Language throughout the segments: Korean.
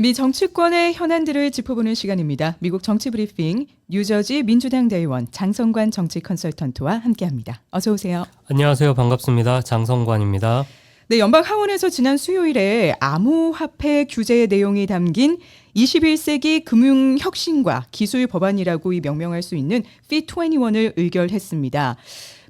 미 정치권의 현안들을 짚어보는 시간입니다. 미국 정치 브리핑 뉴저지 민주당 대의원 장성관 정치 컨설턴트와 함께합니다. 어서 오세요. 안녕하세요. 반갑습니다. 장성관입니다. 네, 연방 하원에서 지난 수요일에 암호화폐 규제의 내용이 담긴 21세기 금융혁신과 기술 법안이라고 명명할 수 있는 Fit21을 의결했습니다.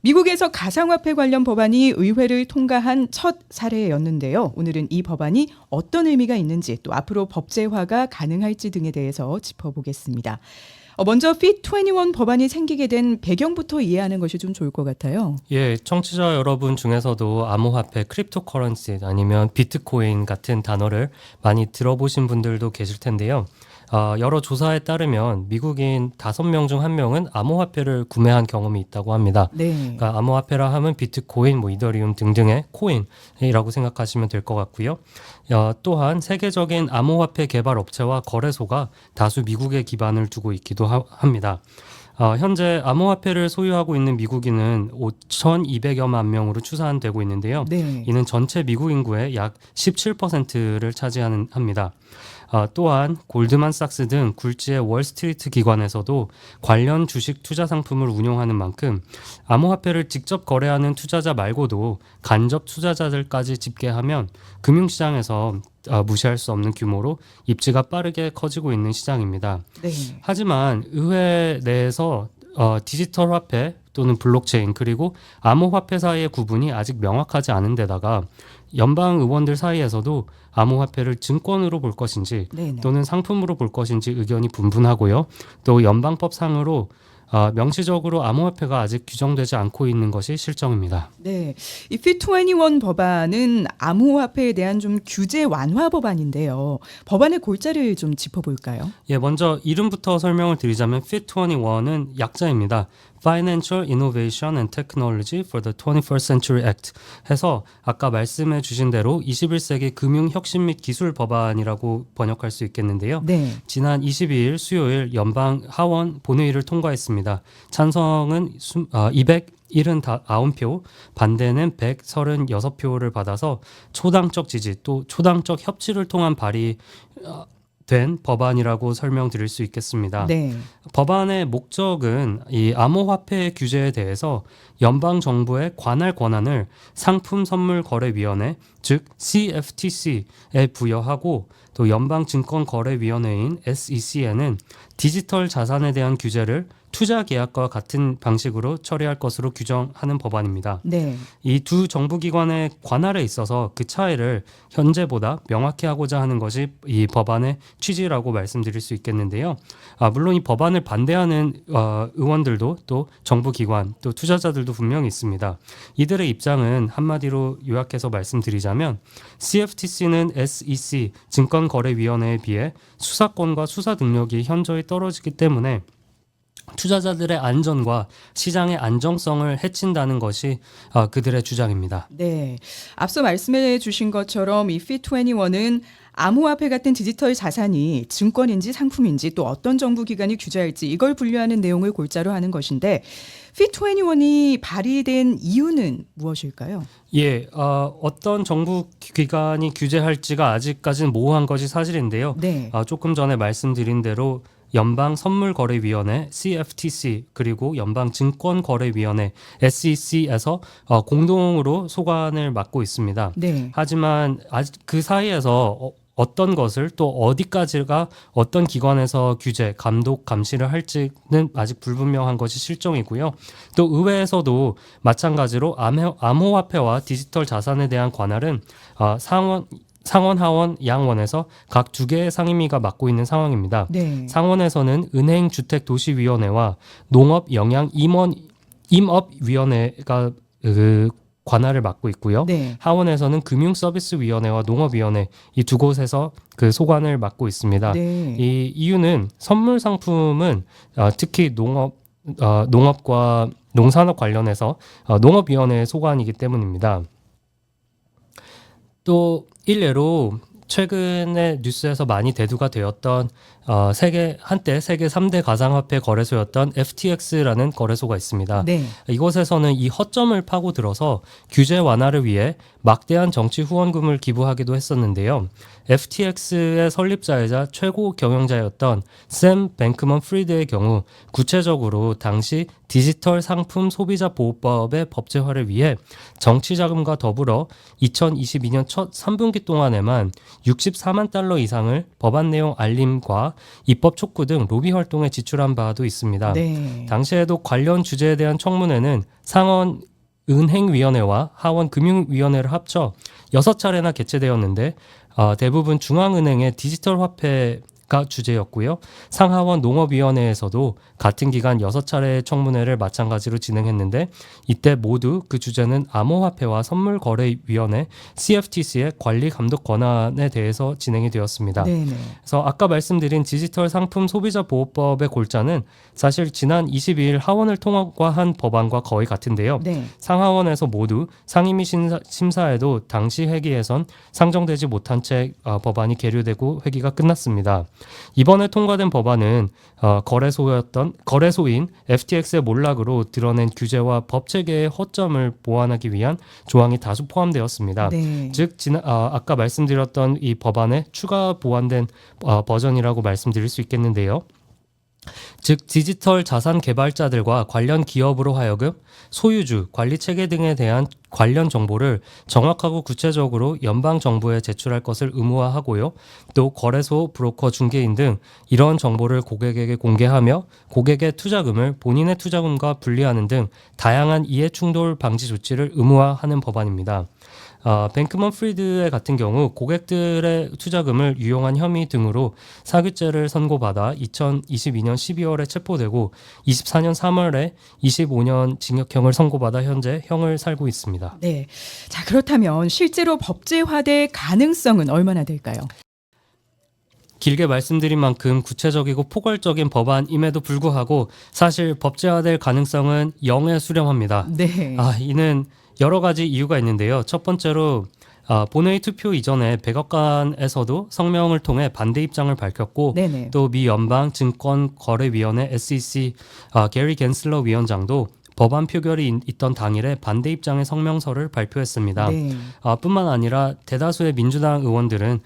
미국에서 가상화폐 관련 법안이 의회를 통과한 첫 사례였는데요. 오늘은 이 법안이 어떤 의미가 있는지 또 앞으로 법제화가 가능할지 등에 대해서 짚어보겠습니다. 먼저 Fit21 법안이 생기게 된 배경부터 이해하는 것이 좀 좋을 것 같아요. 예, 청취자 여러분 중에서도 암호화폐, 크립토커런시 아니면 비트코인 같은 단어를 많이 들어보신 분들도 계실 텐데요. 여러 조사에 따르면 미국인 5명 중 1명은 암호화폐를 구매한 경험이 있다고 합니다. 네. 그러니까 암호화폐라 하면 비트코인, 이더리움 등등의 코인이라고 생각하시면 될 것 같고요. 또한 세계적인 암호화폐 개발 업체와 거래소가 다수 미국에 기반을 두고 있기도 합니다. 현재 암호화폐를 소유하고 있는 미국인은 5,200여만 명으로 추산되고 있는데요. 네. 이는 전체 미국 인구의 약 17%를 차지합니다. 또한 골드만삭스 등 굴지의 월스트리트 기관에서도 관련 주식 투자 상품을 운용하는 만큼 암호화폐를 직접 거래하는 투자자 말고도 간접 투자자들까지 집계하면 금융시장에서 무시할 수 없는 규모로 입지가 빠르게 커지고 있는 시장입니다. 네. 하지만 의회 내에서 디지털 화폐 또는 블록체인 그리고 암호화폐 사이의 구분이 아직 명확하지 않은 데다가 연방 의원들 사이에서도 암호화폐를 증권으로 볼 것인지 네네. 또는 상품으로 볼 것인지 의견이 분분하고요. 또 연방법상으로 명시적으로 암호화폐가 아직 규정되지 않고 있는 것이 실정입니다. 네, 이 Fit21 법안은 암호화폐에 대한 좀 규제 완화 법안인데요. 법안의 골자를 좀 짚어볼까요? 예, 먼저 이름부터 설명을 드리자면 Fit21은 약자입니다. Financial Innovation and Technology for the 21st Century Act 해서 아까 말씀해 주신 대로 21세기 금융혁신 및 기술 법안이라고 번역할 수 있겠는데요. 네. 지난 22일 수요일 연방 하원 본회의를 통과했습니다. 찬성은 279표, 반대는 136표를 받아서 초당적 지지 또 초당적 협치를 통한 발의된 법안이라고 설명드릴 수 있겠습니다. 네. 법안의 목적은 이 암호화폐 규제에 대해서 연방 정부의 관할 권한을 상품선물거래위원회 즉 CFTC에 부여하고 또 연방증권거래위원회인 SEC에는 디지털 자산에 대한 규제를 투자 계약과 같은 방식으로 처리할 것으로 규정하는 법안입니다. 네. 이 두 정부기관의 관할에 있어서 그 차이를 현재보다 명확히 하고자 하는 것이 이 법안의 취지라고 말씀드릴 수 있겠는데요. 물론 이 법안을 반대하는 의원들도 또 정부기관 또 투자자들도 분명히 있습니다. 이들의 입장은 한마디로 요약해서 말씀드리자면 CFTC는 SEC 증권거래위원회에 비해 수사권과 수사 능력이 현저히 떨어지기 때문에 투자자들의 안전과 시장의 안정성을 해친다는 것이 그들의 주장입니다. 네. 앞서 말씀해 주신 것처럼 이 Fit21은 암호화폐 같은 디지털 자산이 증권인지 상품인지 또 어떤 정부 기관이 규제할지 이걸 분류하는 내용을 골자로 하는 것인데 Fit21이 발의된 이유는 무엇일까요? 예, 어떤 정부 기관이 규제할지가 아직까지는 모호한 것이 사실인데요. 네. 조금 전에 말씀드린 대로 연방선물거래위원회 CFTC 그리고 연방증권거래위원회 SEC에서 공동으로 소관을 맡고 있습니다. 네. 하지만 아직 그 사이에서 어떤 것을 또 어디까지가 어떤 기관에서 규제, 감독, 감시를 할지는 아직 불분명한 것이 실정이고요. 또 의회에서도 마찬가지로 암호화폐와 디지털 자산에 대한 관할은 상원, 하원, 양원에서 각 2개의 상임위가 맡고 있는 상황입니다. 네. 상원에서는 은행주택도시위원회와 농업영양임업위원회가 관할을 맡고 있고요. 네. 하원에서는 금융서비스위원회와 농업위원회 이 두 곳에서 그 소관을 맡고 있습니다. 네. 이 이유는 선물 상품은 특히 농업과 농산업 관련해서 농업위원회의 소관이기 때문입니다. 또 일례로 최근에 뉴스에서 많이 대두가 되었던 한때 세계 3대 가상화폐 거래소였던 FTX라는 거래소가 있습니다. 네. 이곳에서는 이 허점을 파고들어서 규제 완화를 위해 막대한 정치 후원금을 기부하기도 했었는데요. FTX의 설립자이자 최고 경영자였던 샘 뱅크먼 프리드의 경우 구체적으로 당시 디지털 상품 소비자 보호법의 법제화를 위해 정치 자금과 더불어 2022년 첫 3분기 동안에만 64만 달러 이상을 법안 내용 알림과 입법 촉구 등 로비 활동에 지출한 바도 있습니다. 네. 당시에도 관련 주제에 대한 청문회는 상원 은행위원회와 하원 금융위원회를 합쳐 6차례나 개최되었는데 대부분 중앙은행의 디지털 화폐가 주제였고요. 상하원 농업위원회에서도 같은 기간 6차례의 청문회를 마찬가지로 진행했는데 이때 모두 그 주제는 암호화폐와 선물거래위원회 CFTC의 관리 감독 권한에 대해서 진행이 되었습니다. 네. 그래서 아까 말씀드린 디지털 상품 소비자 보호법의 골자는 사실 지난 22일 하원을 통과한 법안과 거의 같은데요. 네. 상하원에서 모두 상임위 심사에도 당시 회기에선 상정되지 못한 채 법안이 계류되고 회기가 끝났습니다. 이번에 통과된 법안은 거래소인 FTX의 몰락으로 드러낸 규제와 법 체계의 허점을 보완하기 위한 조항이 다수 포함되었습니다. 네. 즉 아까 말씀드렸던 이 법안의 추가 보완된 버전이라고 말씀드릴 수 있겠는데요. 즉 디지털 자산 개발자들과 관련 기업으로 하여금 소유주, 관리 체계 등에 대한 관련 정보를 정확하고 구체적으로 연방 정부에 제출할 것을 의무화하고요. 또 거래소, 브로커, 중개인 등 이러한 정보를 고객에게 공개하며 고객의 투자금을 본인의 투자금과 분리하는 등 다양한 이해 충돌 방지 조치를 의무화하는 법안입니다. 뱅크먼 프리드의 같은 경우 고객들의 투자금을 유용한 혐의 등으로 사규죄를 선고받아 2022년 12월에 체포되고 24년 3월에 25년 징역형을 선고받아 현재 형을 살고 있습니다. 네. 자, 그렇다면 실제로 법제화될 가능성은 얼마나 될까요? 길게 말씀드린 만큼 구체적이고 포괄적인 법안임에도 불구하고 사실 법제화될 가능성은 0에 수렴합니다. 네. 이는 여러 가지 이유가 있는데요. 첫 번째로 본회의 투표 이전에 백악관에서도 성명을 통해 반대 입장을 밝혔고 네네. 또 미 연방 증권거래위원회 SEC 게리 겐슬러 위원장도 법안 표결이 있던 당일에 반대 입장의 성명서를 발표했습니다. 네. 뿐만 아니라 대다수의 민주당 의원들은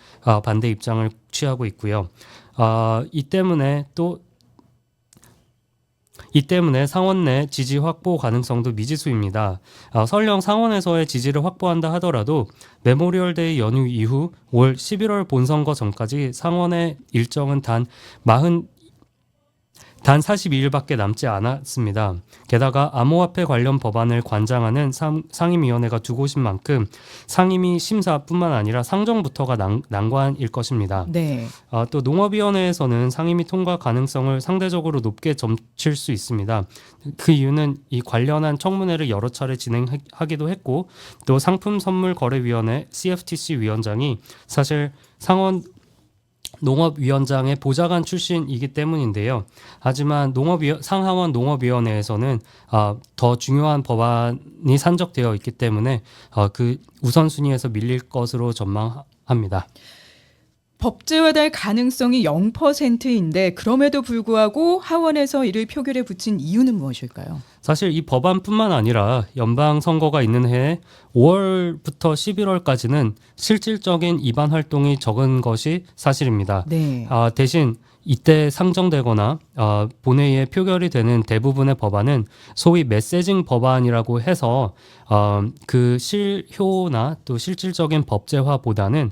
반대 입장을 취하고 있고요. 이 때문에 상원 내 지지 확보 가능성도 미지수입니다. 설령 상원에서의 지지를 확보한다 하더라도 메모리얼데이 연휴 이후 올 11월 본선거 전까지 상원의 일정은 단 42일밖에 남지 않았습니다. 게다가 암호화폐 관련 법안을 관장하는 상임위원회가 두 곳인 만큼 상임위 심사뿐만 아니라 상정부터가 난관일 것입니다. 네. 또 농업위원회에서는 상임위 통과 가능성을 상대적으로 높게 점칠 수 있습니다. 그 이유는 이 관련한 청문회를 여러 차례 진행하기도 했고 또 상품선물거래위원회 CFTC 위원장이 사실 농업위원장의 보좌관 출신이기 때문인데요. 하지만 상하원 농업위원회에서는 더 중요한 법안이 산적되어 있기 때문에 그 우선순위에서 밀릴 것으로 전망합니다. 법제화될 가능성이 0%인데 그럼에도 불구하고 하원에서 이를 표결에 붙인 이유는 무엇일까요? 사실 이 법안뿐만 아니라 연방 선거가 있는 해에 5월부터 11월까지는 실질적인 입안 활동이 적은 것이 사실입니다. 네. 대신 이때 상정되거나 본회의에 표결이 되는 대부분의 법안은 소위 메시징 법안이라고 해서 그 실효나 또 실질적인 법제화보다는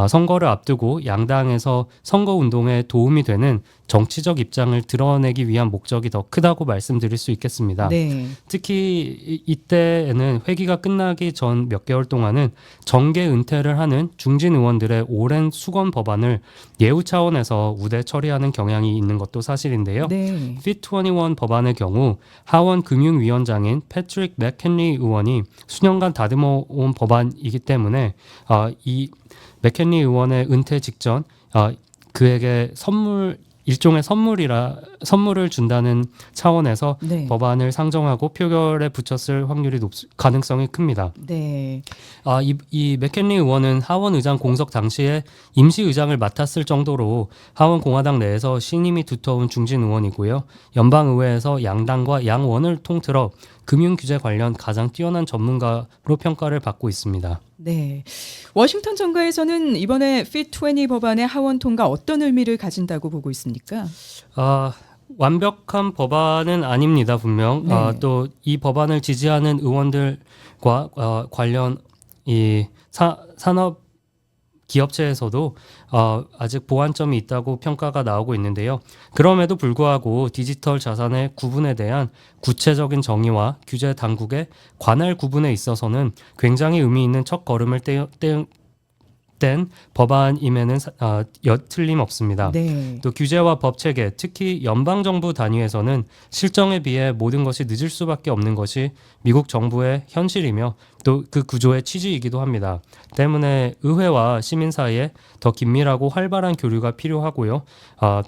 선거를 앞두고 양당에서 선거운동에 도움이 되는 정치적 입장을 드러내기 위한 목적이 더 크다고 말씀드릴 수 있겠습니다. 네. 특히 이때에는 회기가 끝나기 전 몇 개월 동안은 정계 은퇴를 하는 중진 의원들의 오랜 수건 법안을 예우 차원에서 우대 처리하는 경향이 있는 것도 사실인데요. 네. Fit21 법안의 경우 하원 금융위원장인 패트릭 맥켄리 의원이 수년간 다듬어온 법안이기 때문에 이 맥켄리 의원의 은퇴 직전 그에게 선물 일종의 선물을 준다는 차원에서 네. 법안을 상정하고 표결에 붙였을 확률이 가능성이 큽니다. 네. 이 맥켄리 의원은 하원 의장 공석 당시에 임시 의장을 맡았을 정도로 하원 공화당 내에서 신임이 두터운 중진 의원이고요. 연방 의회에서 양당과 양원을 통틀어 금융 규제 관련 가장 뛰어난 전문가로 평가를 받고 있습니다. 네. 워싱턴 정가에서는 이번에 Fit20 법안의 하원 통과 어떤 의미를 가진다고 보고 있습니까? 완벽한 법안은 아닙니다, 분명. 네. 또 이 법안을 지지하는 의원들과 관련 이 산업 기업체에서도 아직 보완점이 있다고 평가가 나오고 있는데요. 그럼에도 불구하고 디지털 자산의 구분에 대한 구체적인 정의와 규제 당국의 관할 구분에 있어서는 굉장히 의미 있는 첫 걸음을 뗀 법안임에는 틀림없습니다. 네. 또 규제와 법 체계, 특히 연방정부 단위에서는 실정에 비해 모든 것이 늦을 수밖에 없는 것이 미국 정부의 현실이며 또 그 구조의 취지이기도 합니다. 때문에 의회와 시민 사이에 더 긴밀하고 활발한 교류가 필요하고요.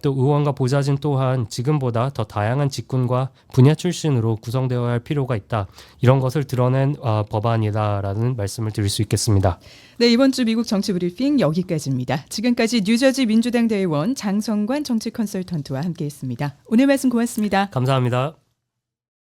또 의원과 보좌진 또한 지금보다 더 다양한 직군과 분야 출신으로 구성되어야 할 필요가 있다. 이런 것을 드러낸 법안이다라는 말씀을 드릴 수 있겠습니다. 네, 이번 주 미국 정치 브리핑 여기까지입니다. 지금까지 뉴저지 민주당 대의원 장성관 정치 컨설턴트와 함께했습니다. 오늘 말씀 고맙습니다. 감사합니다.